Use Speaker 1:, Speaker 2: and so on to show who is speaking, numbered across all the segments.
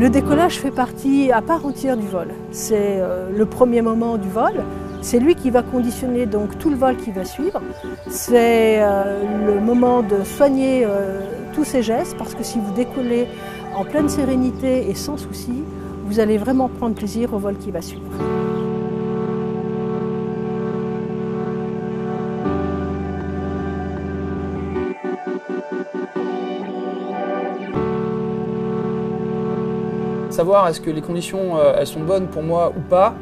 Speaker 1: Le décollage fait partie à part entière du vol. C'est le premier moment du vol. C'est lui qui va conditionner donc tout le vol qui va suivre. C'est le moment de soigner tous ces gestes parce que si vous décollez en pleine sérénité et sans souci, vous allez vraiment prendre plaisir au vol qui va suivre.
Speaker 2: Savoir est-ce que les conditions elles sont bonnes pour moi ou pas,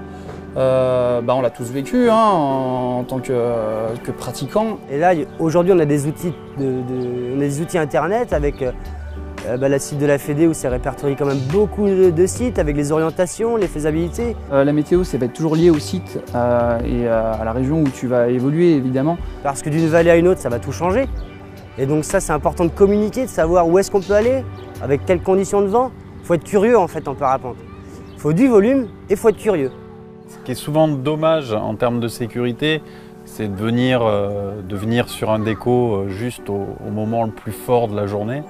Speaker 2: on l'a tous vécu hein, en tant que pratiquant.
Speaker 3: Et là, aujourd'hui, on a des outils, internet avec la site de la Fédé où c'est répertorié quand même beaucoup de sites avec les orientations, les faisabilités.
Speaker 2: La météo, ça va être toujours lié au site et à la région où tu vas évoluer évidemment.
Speaker 3: Parce que d'une vallée à une autre, ça va tout changer. Et donc ça, c'est important de communiquer, de savoir où est-ce qu'on peut aller, avec quelles conditions de vent. Il faut être curieux en fait en parapente. Il faut du volume et il faut être curieux.
Speaker 4: Ce qui est souvent dommage en termes de sécurité, c'est de venir sur un déco juste au moment le plus fort de la journée.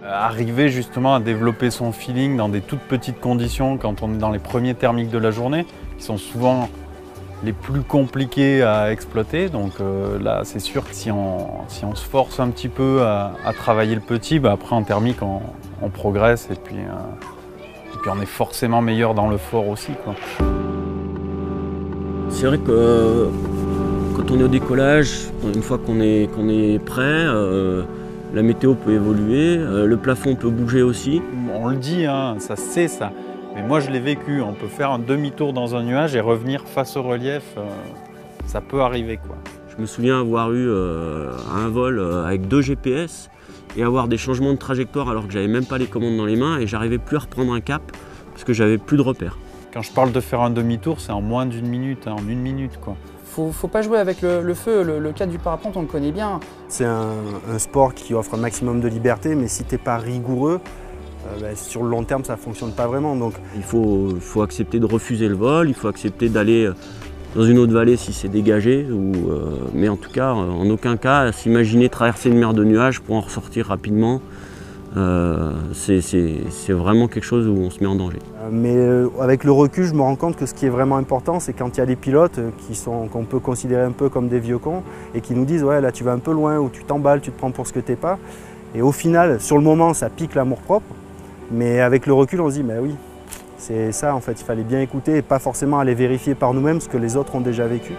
Speaker 4: Arriver justement à développer son feeling dans des toutes petites conditions quand on est dans les premiers thermiques de la journée, qui sont souvent les plus compliqués à exploiter. Donc là, c'est sûr que si on se force un petit peu à travailler le petit, après en thermique, on progresse et puis on est forcément meilleur dans le fort aussi, quoi.
Speaker 5: C'est vrai que quand on est au décollage, une fois qu'on est prêt, la météo peut évoluer, le plafond peut bouger aussi.
Speaker 4: On le dit, hein, ça se sait ça. Mais moi je l'ai vécu, on peut faire un demi-tour dans un nuage et revenir face au relief, ça peut arriver, quoi.
Speaker 5: Je me souviens avoir eu un vol avec 2 GPS et avoir des changements de trajectoire alors que j'avais même pas les commandes dans les mains et j'arrivais plus à reprendre un cap parce que j'avais plus de repères.
Speaker 4: Quand je parle de faire un demi-tour, c'est en moins d'une minute, hein, en 1 minute, quoi.
Speaker 2: Faut pas jouer avec le feu, le cadre du parapente on le connaît bien.
Speaker 6: C'est un sport qui offre un maximum de liberté, mais si tu n'es pas rigoureux, sur le long terme ça ne fonctionne pas vraiment. Donc.
Speaker 5: Il faut accepter de refuser le vol, il faut accepter d'aller dans une autre vallée si c'est dégagé, mais en tout cas, en aucun cas, s'imaginer traverser une mer de nuages pour en ressortir rapidement, c'est vraiment quelque chose où on se met en danger.
Speaker 6: Mais avec le recul, je me rends compte que ce qui est vraiment important, c'est quand il y a des pilotes qu'on peut considérer un peu comme des vieux cons et qui nous disent « ouais, là tu vas un peu loin, ou tu t'emballes, tu te prends pour ce que t'es pas ». Et au final, sur le moment, ça pique l'amour-propre, mais avec le recul, on se dit « mais oui, c'est ça en fait, il fallait bien écouter et pas forcément aller vérifier par nous-mêmes ce que les autres ont déjà vécu ».